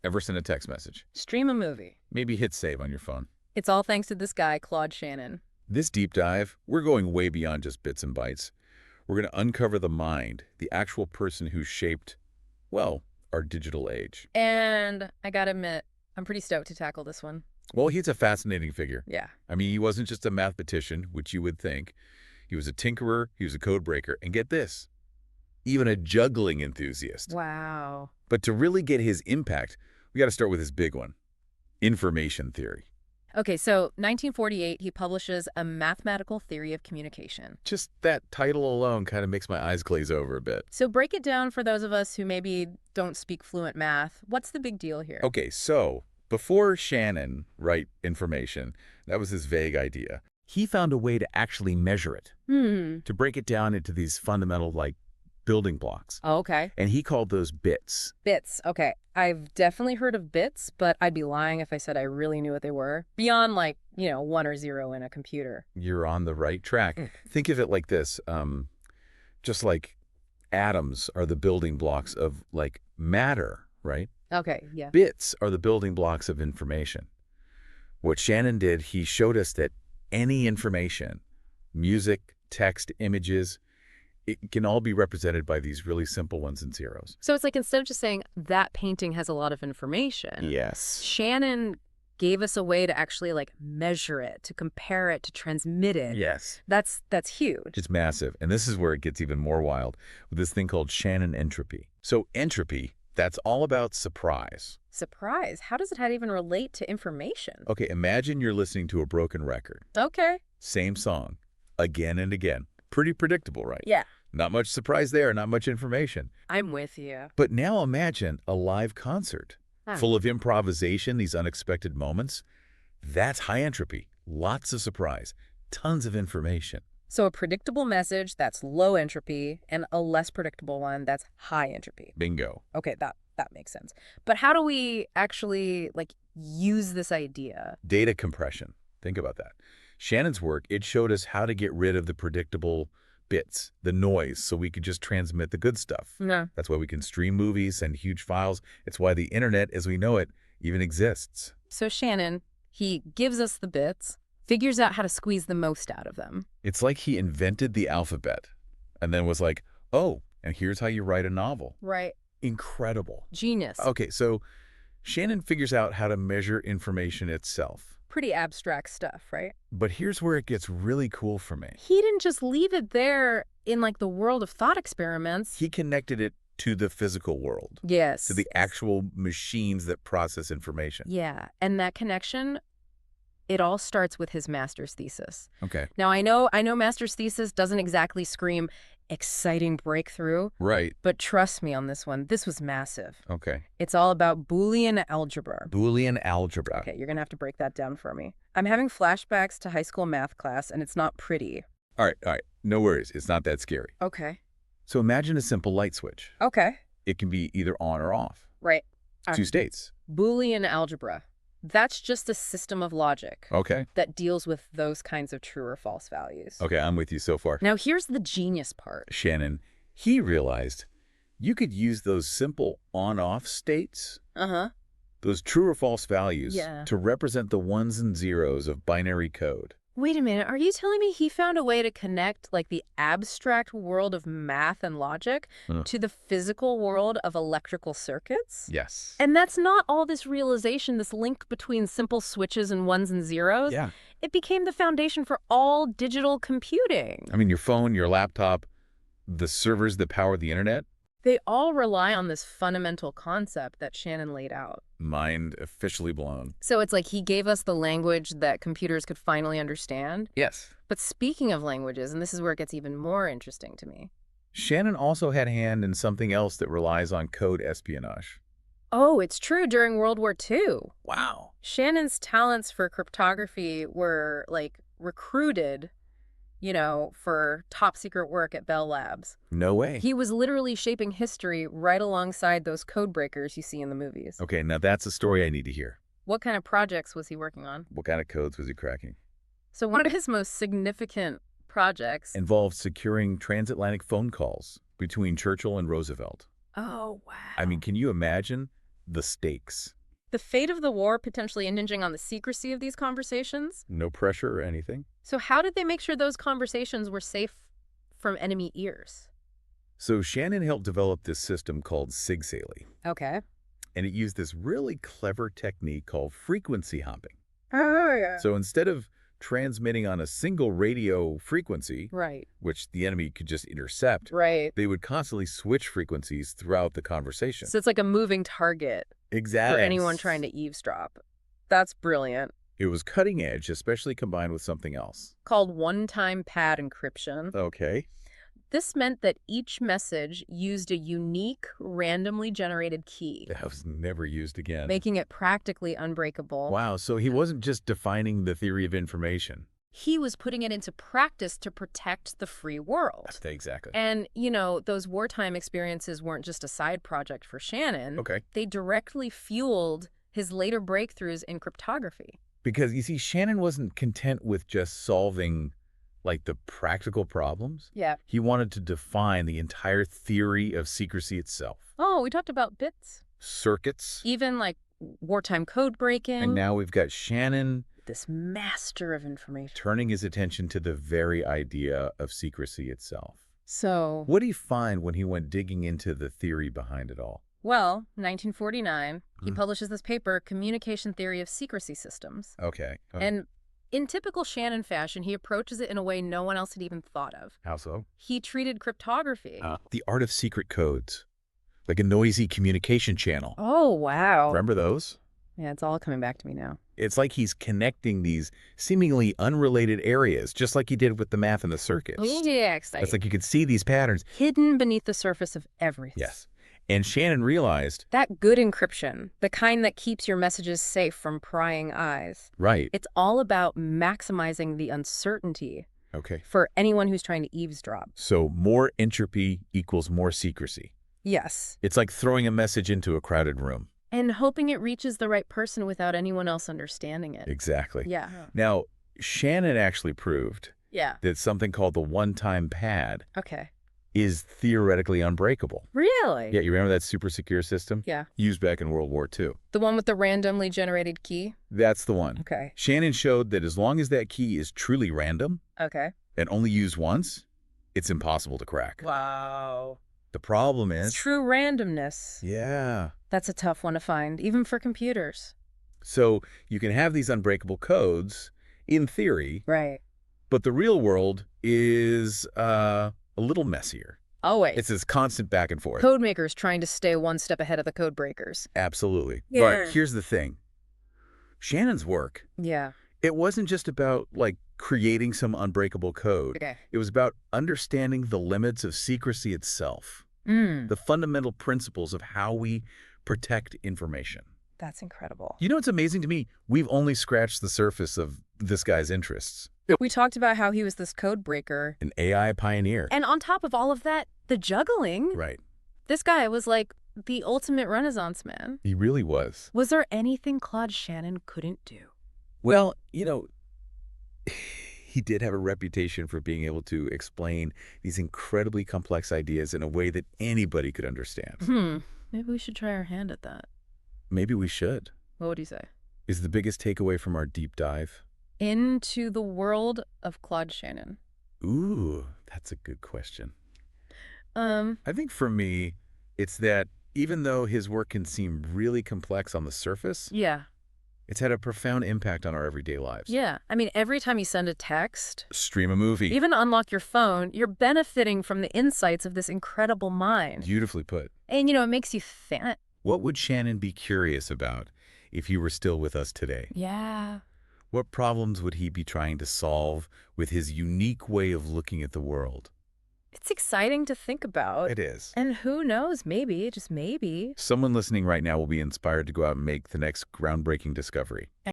Ever send a text message? Stream a movie. Maybe hit save on your phone. It's all thanks to this guy, Claude Shannon. This deep dive, we're going way beyond just bits and bytes. We're going to uncover the mind, the actual person who shaped, well, our digital age. And I gotta admit, I'm pretty stoked to tackle this one. Well, he's a fascinating figure. Yeah. I mean, he wasn't just a mathematician, which you would think. He was a tinkerer, he was a code breaker, and get this, even a juggling enthusiast. Wow. But to really get his impact, we got to start with his big one, information theory. Okay, so 1948, he publishes A Mathematical Theory of Communication. Just that title alone kind of makes my eyes glaze over a bit. So break it down for those of us who maybe don't speak fluent math. What's the big deal here? Okay, so before Shannon write information, that was his vague idea. He found a way to actually measure it, to break it down into these fundamental, building blocks. Oh, okay. And he called those bits. Bits. Okay. I've definitely heard of bits, but I'd be lying if I said I really knew what they were. Beyond, 1 or 0 in a computer. You're on the right track. Think of it like this. Just like atoms are the building blocks of, matter, right? Okay, yeah. Bits are the building blocks of information. What Shannon did, he showed us that any information, music, text, images, it can all be represented by these really simple ones and zeros. So it's like instead of just saying that painting has a lot of information, Yes. Shannon gave us a way to actually measure it, to compare it, to transmit it. Yes. That's huge. It's massive. And this is where it gets even more wild with this thing called Shannon entropy. So entropy, that's all about surprise. Surprise. How does it even relate to information? Okay, imagine you're listening to a broken record. Okay. Same song, again and again. Pretty predictable, right? Yeah. Not much surprise there, not much information. I'm with you. But now imagine a live concert full of improvisation, these unexpected moments. That's high entropy, lots of surprise, tons of information. So a predictable message, that's low entropy, and a less predictable one, that's high entropy. Bingo. Okay, that makes sense. But how do we actually, use this idea? Data compression. Think about that. Shannon's work, it showed us how to get rid of the predictable bits, the noise, so we could just transmit the good stuff. No. That's why we can stream movies, send huge files. It's why the internet, as we know it, even exists. So Shannon, he gives us the bits, figures out how to squeeze the most out of them. It's like he invented the alphabet and then was like, oh, and here's how you write a novel. Right. Incredible. Genius. Okay, so Shannon figures out how to measure information itself. Pretty abstract stuff, right? But here's where it gets really cool for me. He didn't just leave it there in the world of thought experiments. He connected it to the physical world. Yes. To the actual machines that process information. Yeah, and that connection, it all starts with his master's thesis. Okay. Now, I know master's thesis doesn't exactly scream exciting breakthrough. Right. But trust me on this one, this was massive. Okay. It's all about Boolean algebra. Boolean algebra. Okay, you're going to have to break that down for me. I'm having flashbacks to high school math class, and it's not pretty. All right. No worries. It's not that scary. Okay. So imagine a simple light switch. Okay. It can be either on or off. Right. Two states. Boolean algebra. That's just a system of logic Okay. that deals with those kinds of true or false values. Okay, I'm with you so far. Now, here's the genius part. Shannon, he realized you could use those simple on-off states, those true or false values, to represent the ones and zeros of binary code. Wait a minute, are you telling me he found a way to connect the abstract world of math and logic to the physical world of electrical circuits? Yes. And that's not all this realization, this link between simple switches and ones and zeros. Yeah. It became the foundation for all digital computing. I mean, your phone, your laptop, the servers that power the internet. They all rely on this fundamental concept that Shannon laid out. Mind officially blown. So it's like he gave us the language that computers could finally understand. Yes. But speaking of languages, and this is where it gets even more interesting to me. Shannon also had a hand in something else that relies on code espionage. Oh, it's true during World War II. Wow. Shannon's talents for cryptography were recruited, for top secret work at Bell Labs. No way. He was literally shaping history right alongside those code breakers you see in the movies. Okay, now that's a story I need to hear. What kind of projects was he working on? What kind of codes was he cracking? So one of his most significant projects involved securing transatlantic phone calls between Churchill and Roosevelt. Oh, wow. I mean, can you imagine the stakes. The fate of the war potentially hinging on the secrecy of these conversations? No pressure or anything. So how did they make sure those conversations were safe from enemy ears? So Shannon helped develop this system called Sigsaly, Okay. and it used this really clever technique called frequency hopping. Oh, yeah. So instead of transmitting on a single radio frequency, Right. which the enemy could just intercept, Right. they would constantly switch frequencies throughout the conversation. So it's like a moving target Exactly. for anyone trying to eavesdrop. That's brilliant. It was cutting edge, especially combined with something else. Called one-time pad encryption. Okay. This meant that each message used a unique, randomly generated key, That was never used again. making it practically unbreakable. Wow, so he wasn't just defining the theory of information. He was putting it into practice to protect the free world. Exactly. And, you know, those wartime experiences weren't just a side project for Shannon. Okay. They directly fueled his later breakthroughs in cryptography. Because, you see, Shannon wasn't content with just solving, like, the practical problems. Yeah. He wanted to define the entire theory of secrecy itself. Oh, we talked about bits. Circuits. Even, like, wartime code breaking. And now we've got Shannon This master of information. turning his attention to the very idea of secrecy itself. So, What did he find when he went digging into the theory behind it all? well, 1949, he Hmm. publishes this paper, Communication Theory of Secrecy Systems. Okay. And in typical Shannon fashion, he approaches it in a way no one else had even thought of. How so? He treated cryptography. The art of secret codes. Like a noisy communication channel. Oh, wow. Remember those? Yeah, it's all coming back to me now. It's like he's connecting these seemingly unrelated areas, just like he did with the math and the circuits. Yeah, It's like you could see these patterns. hidden beneath the surface of everything. Yes. And Shannon realized, That good encryption, the kind that keeps your messages safe from prying eyes, right, it's all about maximizing the uncertainty okay, for anyone who's trying to eavesdrop. so more entropy equals more secrecy. Yes. It's like throwing a message into a crowded room. And hoping it reaches the right person without anyone else understanding it. Exactly. Yeah. Now, Shannon actually proved Yeah. that something called the one-time pad Okay. is theoretically unbreakable. Really? Yeah, you remember that super secure system? Yeah. Used back in World War II. The one with the randomly generated key? That's the one. Okay. Shannon showed that as long as that key is truly random Okay. and only used once, it's impossible to crack. Wow. The problem is... True randomness. Yeah. That's a tough one to find, even for computers. So you can have these unbreakable codes, in theory, Right. but the real world is a little messier. Always. It's this constant back and forth. Code makers trying to stay one step ahead of the code breakers. Absolutely. Yeah. But here's the thing. Shannon's work, Yeah. it wasn't just about, like, creating some unbreakable code. Okay. It was about understanding the limits of secrecy itself, the fundamental principles of how we protect information. That's incredible. You know what's amazing to me? We've only scratched the surface of this guy's interests. We talked about how he was this code breaker. An AI pioneer. And on top of all of that, the juggling. Right. This guy was like the ultimate Renaissance man. He really was. Was there anything Claude Shannon couldn't do? Well, you know, he did have a reputation for being able to explain these incredibly complex ideas in a way that anybody could understand. Maybe we should try our hand at that. Maybe we should. What would you say? Is the biggest takeaway from our deep dive? Into the world of Claude Shannon. Ooh, that's a good question. Um, I think for me, it's that even though his work can seem really complex on the surface, yeah. it's had a profound impact on our everyday lives. Yeah. I mean, every time you send a text, Stream a movie. even unlock your phone, you're benefiting from the insights of this incredible mind. Beautifully put. And, you know, it makes you think. What would Shannon be curious about if he were still with us today? Yeah. What problems would he be trying to solve with his unique way of looking at the world? It's exciting to think about. It is. And who knows, maybe, just maybe. Someone listening right now will be inspired to go out and make the next groundbreaking discovery.